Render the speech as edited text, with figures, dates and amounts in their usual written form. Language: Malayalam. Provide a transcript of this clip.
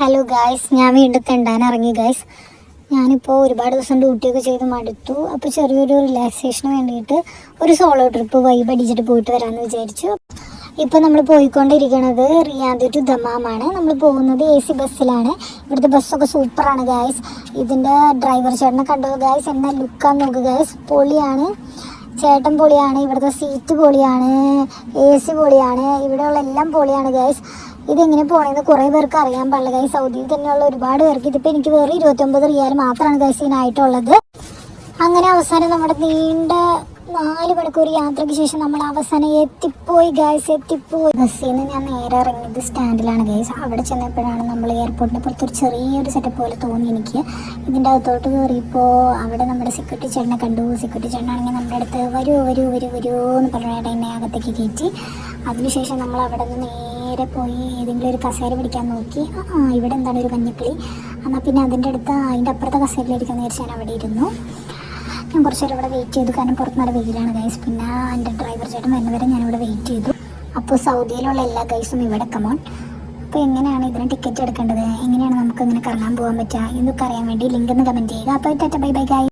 ഹലോ ഗായ്സ്, ഞാൻ വീണ്ടും തെണ്ടാൻ ഇറങ്ങി ഗായ്സ്. ഞാനിപ്പോൾ ഒരുപാട് ദിവസം ഡ്യൂട്ടിയൊക്കെ ചെയ്ത് മടുത്തു. അപ്പോൾ ചെറിയൊരു റിലാക്സേഷന് വേണ്ടിയിട്ട് ഒരു സോളോ ട്രിപ്പ് വൈബ് അടിച്ചിട്ട് പോയിട്ട് വരാമെന്ന് വിചാരിച്ചു. ഇപ്പോൾ നമ്മൾ പോയിക്കൊണ്ടിരിക്കുന്നത് റിയാദ് ടു ദമാമാണ്. നമ്മൾ പോകുന്നത് AC ബസ്സിലാണ്. ഇവിടുത്തെ ബസ്സൊക്കെ സൂപ്പറാണ് ഗായ്സ്. ഇതിൻ്റെ ഡ്രൈവർ ചേട്ടനെ കണ്ടു ഗായ്സ്, എന്നാ ലുക്കാന്ന് നോക്കുക ഗായ്സ്. പൊളിയാണ്, ചേട്ടൻ പൊളിയാണ്, ഇവിടുത്തെ സീറ്റ് പൊളിയാണ്, AC പൊളിയാണ്, ഇവിടെയുള്ള എല്ലാം പൊളിയാണ് ഗായ്സ്. ഇതെങ്ങനെ പോകണമെന്ന് കുറേ പേർക്ക് അറിയാൻ പാടില്ല ഗൈസ്. സൗദിയിൽ തന്നെയുള്ള ഒരുപാട് പേർക്ക് ഇതിപ്പോൾ എനിക്ക് വെറും 29 റിയാൽ മാത്രമാണ് ഗൈസ് ഇതിനായിട്ടുള്ളത്. അങ്ങനെ അവസാനം നമ്മുടെ നീണ്ട 4 മണിക്കൂർ യാത്രയ്ക്ക് ശേഷം നമ്മൾ അവസാനം എത്തിപ്പോയി ഗൈസ്, എത്തിപ്പോയി. ബസ്സിൽ നിന്ന് ഞാൻ നേരെ ഇറങ്ങിയത് സ്റ്റാൻഡിലാണ് ഗൈസ്. അവിടെ ചെന്നപ്പോഴാണ് നമ്മൾ എയർപോർട്ടിൻ്റെ പുറത്തൊരു ചെറിയൊരു സെറ്റപ്പ് പോലെ തോന്നി എനിക്ക്. ഇതിൻ്റെ അകത്തോട്ട് കയറിയപ്പോൾ അവിടെ നമ്മുടെ സെക്യൂരിറ്റി ചേട്ടനെ കണ്ടു. സെക്യൂരിറ്റി ചേട്ടനാണെങ്കിൽ നമ്മുടെ അടുത്ത് വരൂ എന്ന് പറഞ്ഞിട്ട് എന്നെ അകത്തേക്ക് കയറ്റി. അതിനുശേഷം നമ്മൾ അവിടെ നിന്ന് നേരെ പോയി ഏതെങ്കിലും ഒരു കസേര പിടിക്കാൻ നോക്കി. ഇവിടെ എന്താണ് ഒരു മഞ്ഞക്കിളി, എന്നാൽ പിന്നെ അതിൻ്റെ അടുത്ത് അതിൻ്റെ അപ്പുറത്തെ കസേരയിലിരിക്കാൻ നേരിച്ച് ഞാൻ അവിടെ ഇരുന്നു. ഞാൻ കുറച്ച് നേരം ഇവിടെ വെയിറ്റ് ചെയ്തു, കാരണം പുറത്ത് നല്ല വെയിലാണ് ഗൈസ്. പിന്നെ എൻ്റെ ഡ്രൈവർ ചേട്ടൻ വരുന്നവരെ ഞാനിവിടെ വെയിറ്റ് ചെയ്തു. അപ്പോൾ സൗദിയിലുള്ള എല്ലാ ഗൈസും ഇവിടെ കമോൺ. അപ്പോൾ എങ്ങനെയാണ് ഇതിന് ടിക്കറ്റ് എടുക്കേണ്ടത്, എങ്ങനെയാണ് നമുക്ക് ഇങ്ങനെ കറങ്ങാൻ പോകാൻ പറ്റുക എന്നൊക്കെ അറിയാൻ വേണ്ടി ലിങ്ക് ഒന്ന് കമൻറ്റ് ചെയ്യുക. അപ്പോൾ ടാറ്റ ബൈ ബൈ ഗൈസ്.